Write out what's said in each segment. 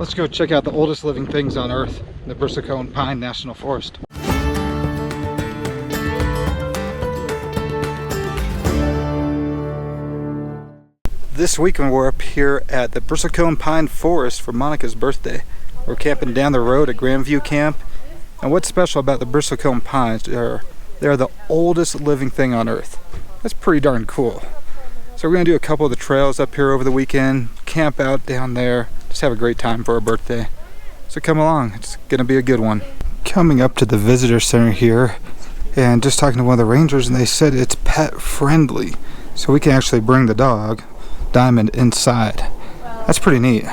Let's go check out the oldest living things on Earth, the Bristlecone Pine National Forest. This weekend we're up here at the Bristlecone Pine Forest for Monica's birthday. We're camping down the road at Grandview Camp. And what's special about the Bristlecone Pines, they're the oldest living thing on Earth. That's pretty darn cool. So we're going to do a couple of the trails up here over the weekend, camp out down there, just have a great time for our birthday. So come along, it's going to be a good one. Coming up to the visitor center here, and just talking to one of the rangers, and they said it's pet friendly. So we can actually bring the dog, Diamond, inside. That's pretty neat.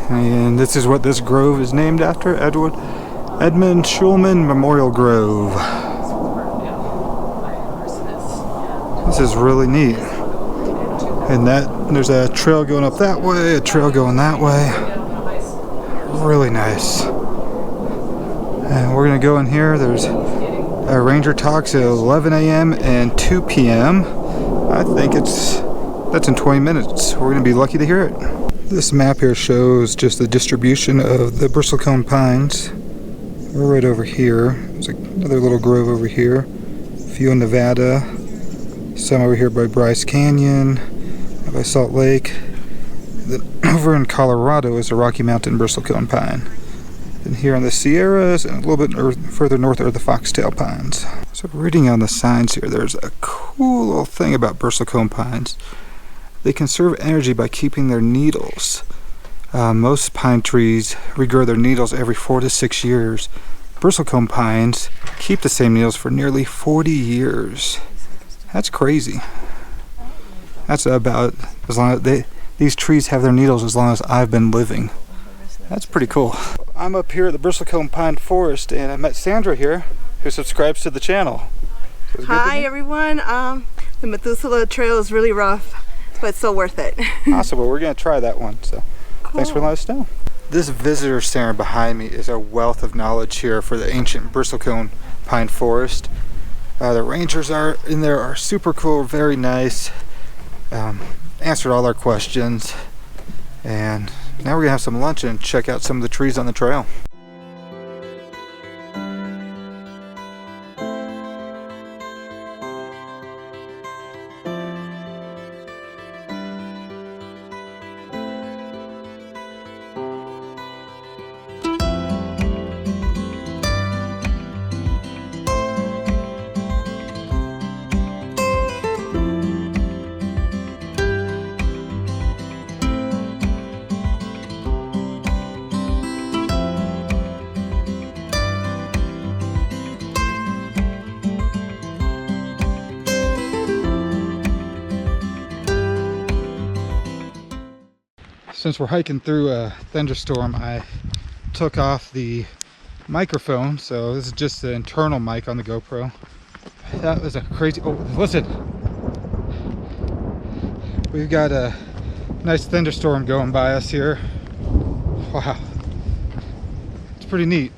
And this is what this grove is named after, Edmund Schulman Memorial Grove. This is really neat. And there's a trail going up that way, a trail going that way. Really nice. And we're gonna go in here. There's a ranger talks at 11 a.m. and 2 p.m. I think that's in 20 minutes. We're gonna be lucky to hear it. This map here shows just the distribution of the bristlecone pines. We're right over here. There's another little grove over here. A few in Nevada. Some over here by Bryce Canyon, by Salt Lake. Then over in Colorado is the Rocky Mountain bristlecone pine. And here in the Sierras and a little bit further north are the foxtail pines. So reading on the signs here, there's a cool little thing about bristlecone pines. They conserve energy by keeping their needles. Most pine trees regrow their needles every 4 to 6 years. Bristlecone pines keep the same needles for nearly 40 years. That's crazy. That's about as long as these trees have their needles as long as I've been living. That's pretty cool. I'm up here at the Bristlecone Pine Forest, and I met Sandra here, who subscribes to the channel. Hi everyone. The Methuselah trail is really rough, but it's so worth it. Awesome. Well, we're going to try that one. So cool. Thanks for letting us know. This visitor center behind me is a wealth of knowledge here for the Ancient Bristlecone Pine Forest. The rangers are in there are super cool, very nice. Answered all our questions. And now we're going to have some lunch and check out some of the trees on the trail. Since we're hiking through a thunderstorm, I took off the microphone, so this is just the internal mic on the GoPro. That was a crazy, oh, listen. We've got a nice thunderstorm going by us here. Wow, it's pretty neat.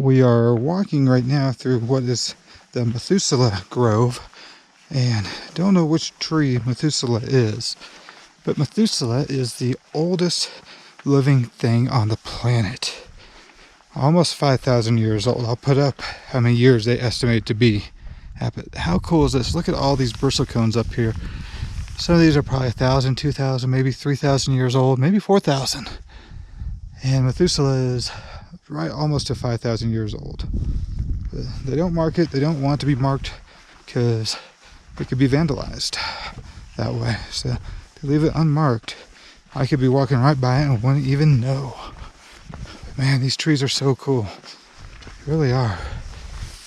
We are walking right now through what is the Methuselah Grove, and don't know which tree Methuselah is, but Methuselah is the oldest living thing on the planet. Almost 5,000 years old. I'll put up how many years they estimate to be. But how cool is this? Look at all these bristlecones up here. Some of these are probably 1,000, 2,000, maybe 3,000 years old, maybe 4,000. And Methuselah is right almost to 5,000 years old. They don't mark it. They don't want to be marked because it could be vandalized that way. So they leave it unmarked. I could be walking right by it and wouldn't even know. Man, these trees are so cool. They really are.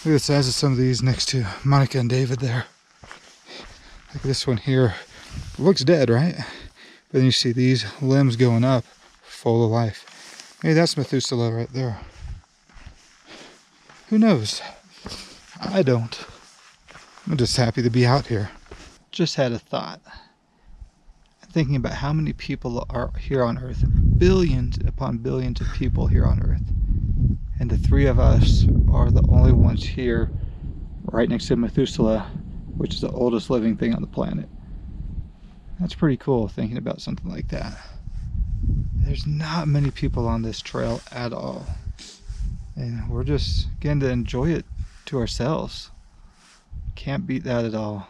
Look at the size of some of these next to Monica and David there. Look at this one here. It looks dead, right? But then you see these limbs going up, full of life. Maybe that's Methuselah right there. Who knows? I don't. I'm just happy to be out here. Just had a thought. Thinking about how many people are here on Earth. Billions upon billions of people here on Earth. And the three of us are the only ones here right next to Methuselah, which is the oldest living thing on the planet. That's pretty cool thinking about something like that. There's not many people on this trail at all. And we're just getting to enjoy it to ourselves. Can't beat that at all.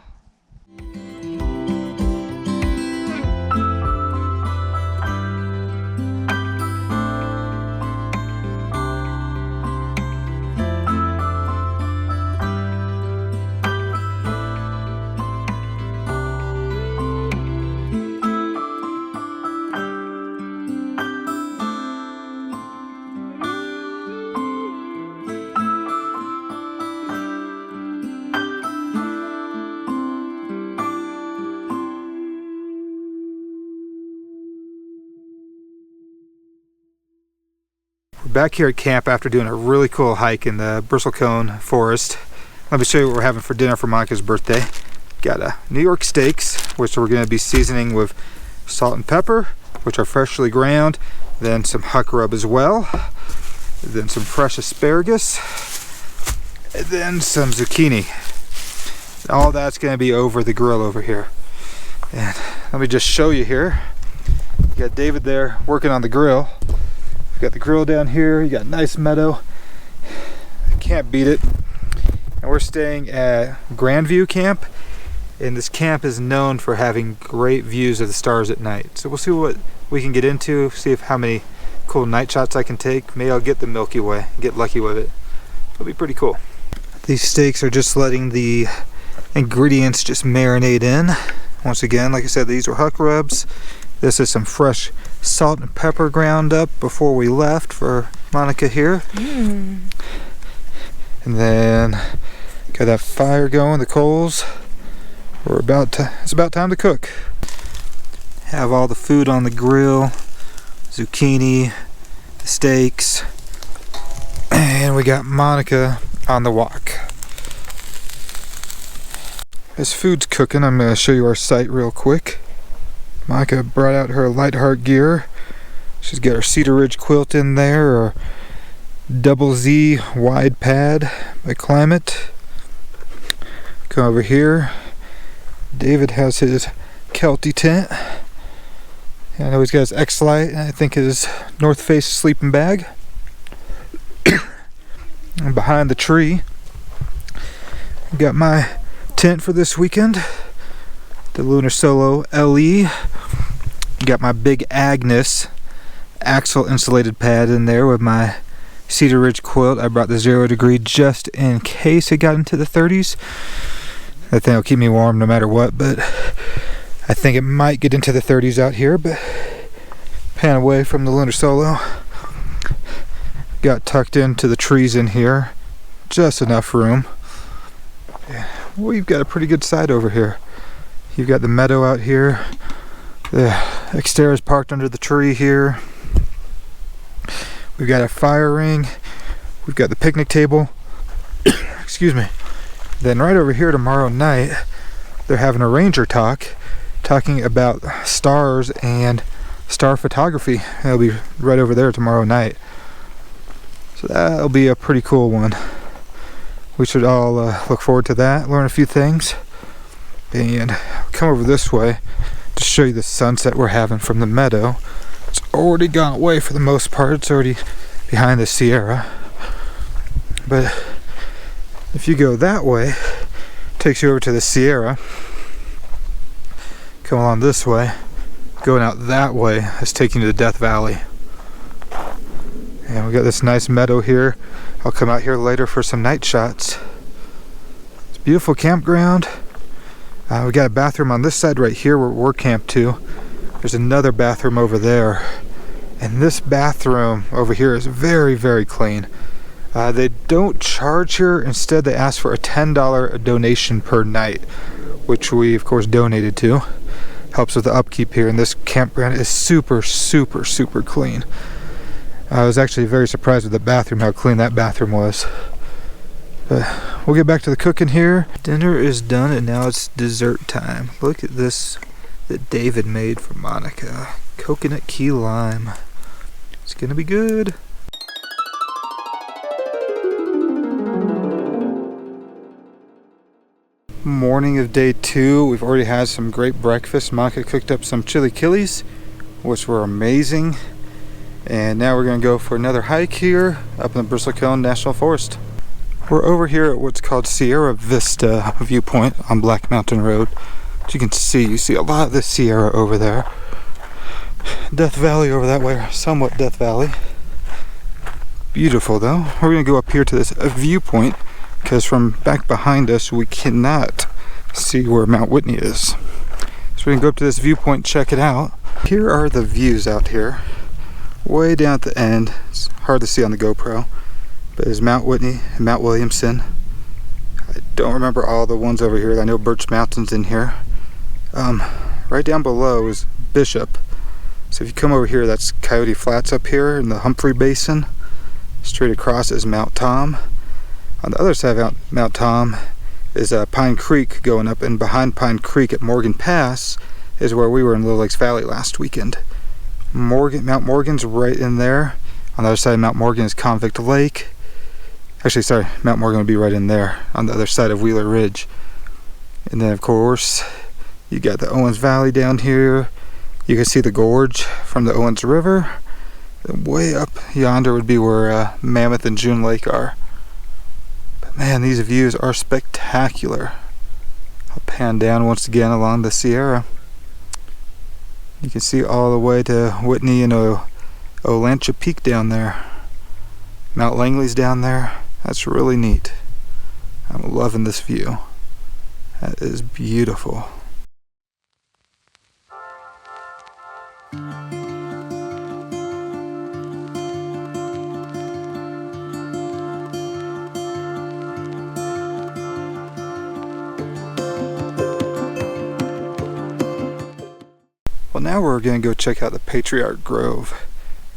Back here at camp after doing a really cool hike in the Bristlecone Forest. Let me show you what we're having for dinner for Monica's birthday. Got New York steaks, which we're going to be seasoning with salt and pepper, which are freshly ground. Then some Huck rub as well. Then some fresh asparagus. And then some zucchini. All that's going to be over the grill over here. And let me just show you here. You got David there working on the grill. You got the grill down here, you got a nice meadow. Can't beat it. And we're staying at Grandview camp. And this camp is known for having great views of the stars at night. So we'll see what we can get into, see how many cool night shots I can take. Maybe I'll get the Milky Way, get lucky with it. It'll be pretty cool. These steaks are just letting the ingredients just marinate in. Once again, like I said, these are Huck rubs. This is some fresh salt and pepper ground up before we left for Monica here. And then got that fire going, the coals. It's about time to cook. Have all the food on the grill, zucchini, the steaks, and we got Monica on the walk. As food's cooking, I'm going to show you our site real quick. Monica brought out her Lightheart gear. She's got her Cedar Ridge quilt in there, her Double Z wide pad by Climate. Come over here. David has his Kelty tent. I know he's got his X-Lite, and I think his North Face sleeping bag. And behind the tree, got my tent for this weekend. The Lunar Solo LE. Got my big Agnes axle insulated pad in there with my Cedar Ridge quilt. I brought the 0 degree just in case it got into the 30s. That thing will keep me warm no matter what, but I think it might get into the 30s out here. But pan away from the Lunar Solo. Got tucked into the trees in here. Just enough room. We've got a pretty good side over here. You've got the meadow out here. The Xterra is parked under the tree here. We've got a fire ring. We've got the picnic table. Excuse me. Then right over here tomorrow night, they're having a ranger talking about stars and star photography. It'll be right over there tomorrow night. So So that'll be a pretty cool one. We should all look forward to that, learn a few things. And come over this way to show you the sunset we're having from the meadow. It's already gone away for the most part. It's already behind the Sierra. But if you go that way, it takes you over to the Sierra. Come along this way. Going out that way is taking you to Death Valley. And we got this nice meadow here. I'll come out here later for some night shots. It's a beautiful campground. We got a bathroom on this side right here where we're camped to. There's another bathroom over there. And this bathroom over here is very, very clean. They don't charge here. Instead, they ask for a $10 donation per night, which we, of course, donated to. Helps with the upkeep here. And this campground is super, super, super clean. I was actually very surprised with the bathroom, how clean that bathroom was. But we'll get back to the cooking here. Dinner is done and now it's dessert time. Look at this that David made for Monica. Coconut key lime. It's gonna be good. Morning of day 2. We've already had some great breakfast. Monica cooked up some chili killies, which were amazing. And now we're going to go for another hike here up in the Bristlecone National Forest. We're over here at what's called Sierra Vista viewpoint on Black Mountain Road. As you see a lot of the Sierra over there. Death Valley over that way, somewhat Death Valley. Beautiful though. We're going to go up here to this viewpoint because from back behind us we cannot see where Mount Whitney is. So we're going to go up to this viewpoint, check it out. Here are the views out here. Way down at the end, it's hard to see on the GoPro, but there's Mount Whitney and Mount Williamson. I don't remember all the ones over here. I know Birch Mountain's in here. Right down below is Bishop. So if you come over here, that's Coyote Flats up here in the Humphrey Basin. Straight across is Mount Tom. On the other side of Mount Tom is Pine Creek going up, and behind Pine Creek at Morgan Pass is where we were in Little Lakes Valley last weekend. Mount Morgan's right in there. On the other side of Mount Morgan is Convict Lake. Actually, sorry, Mount Morgan would be right in there on the other side of Wheeler Ridge. And then, of course, you got the Owens Valley down here. You can see the gorge from the Owens River. And way up yonder would be where Mammoth and June Lake are. But man, these views are spectacular. I'll pan down once again along the Sierra. You can see all the way to Whitney and Olancha Peak down there. Mount Langley's down there. That's really neat. I'm loving this view. That is beautiful. Well, now we're going to go check out the Patriarch Grove.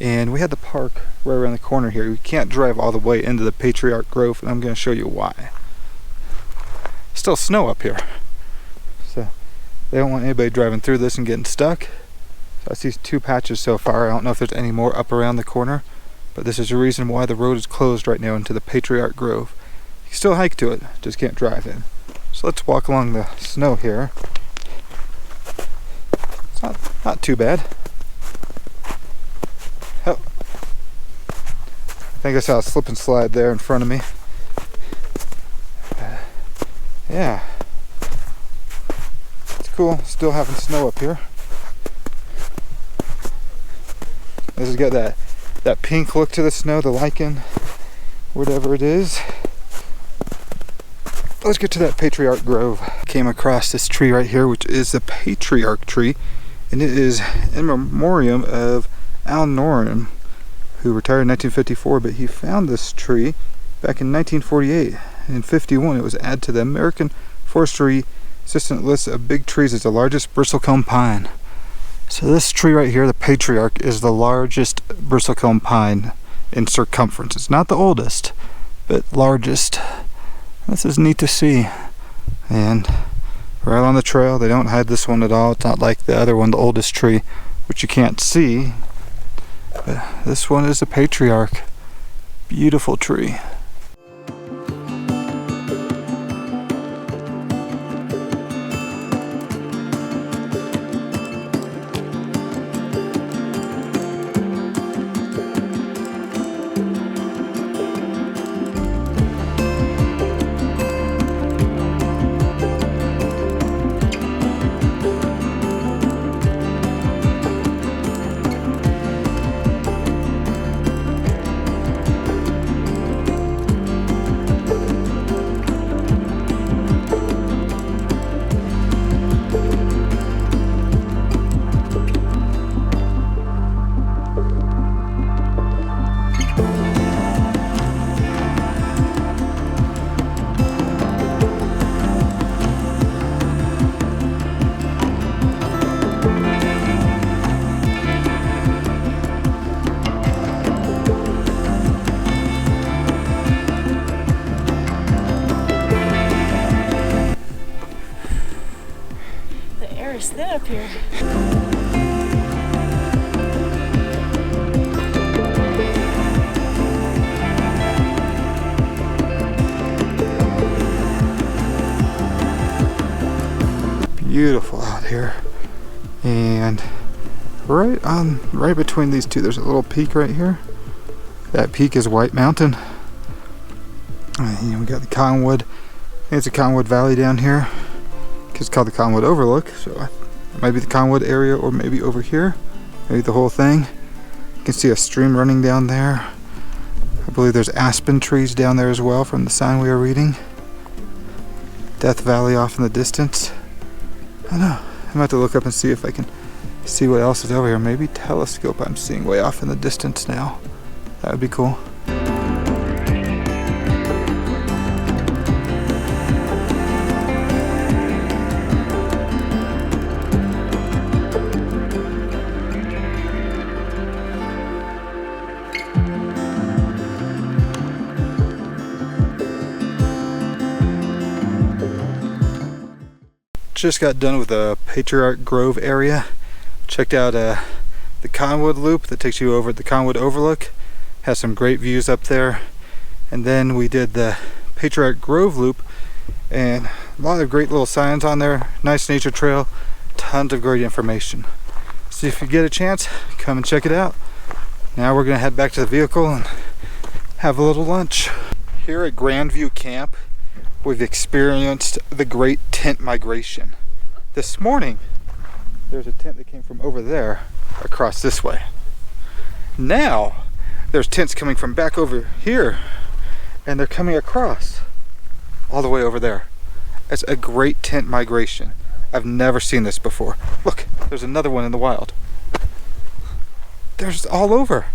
And we had the park right around the corner here. We can't drive all the way into the Patriarch Grove, and I'm going to show you why. Still snow up here. So they don't want anybody driving through this and getting stuck. So I see 2 patches so far. I don't know if there's any more up around the corner, but this is the reason why the road is closed right now into the Patriarch Grove. You can still hike to it, just can't drive in. So let's walk along the snow here. It's not too bad. Oh. I think I saw a slip and slide there in front of me. Yeah. It's cool, still having snow up here. This has got that pink look to the snow, the lichen, whatever it is. Let's get to that Patriarch Grove. Came across this tree right here, which is the Patriarch tree, and it is in memoriam of Al Norum, who retired in 1954, but he found this tree back in 1948. And in 51, it was added to the American Forestry Assistant list of big trees as the largest bristlecone pine. So this tree right here, the Patriarch, is the largest bristlecone pine in circumference. It's not the oldest, but largest. This is neat to see. And right on the trail, they don't hide this one at all. It's not like the other one, the oldest tree, which you can't see. But this one is the Patriarch. Beautiful tree. It's thin up here. Beautiful out here. And right between these two, there's a little peak right here. That peak is White Mountain. And we got the Cottonwood. It's a Cottonwood Valley down here. It's called the Cottonwood Overlook, so it might be the Cottonwood area, or maybe over here, maybe the whole thing. You can see a stream running down there. I believe there's aspen trees down there as well from the sign we were reading. Death Valley off in the distance. I don't know. I'm about to look up and see if I can see what else is over here. Maybe telescope I'm seeing way off in the distance now. That would be cool. Just got done with the Patriarch Grove area. Checked out the Cottonwood Loop that takes you over at the Cottonwood Overlook. Has some great views up there. And then we did the Patriarch Grove Loop, and a lot of great little signs on there. Nice nature trail, tons of great information. So if you get a chance, come and check it out. Now we're gonna head back to the vehicle and have a little lunch. Here at Grandview Camp, we've experienced the great tent migration. This morning, there's a tent that came from over there across this way. Now, there's tents coming from back over here, and they're coming across all the way over there. It's a great tent migration. I've never seen this before. Look, there's another one in the wild. There's all over.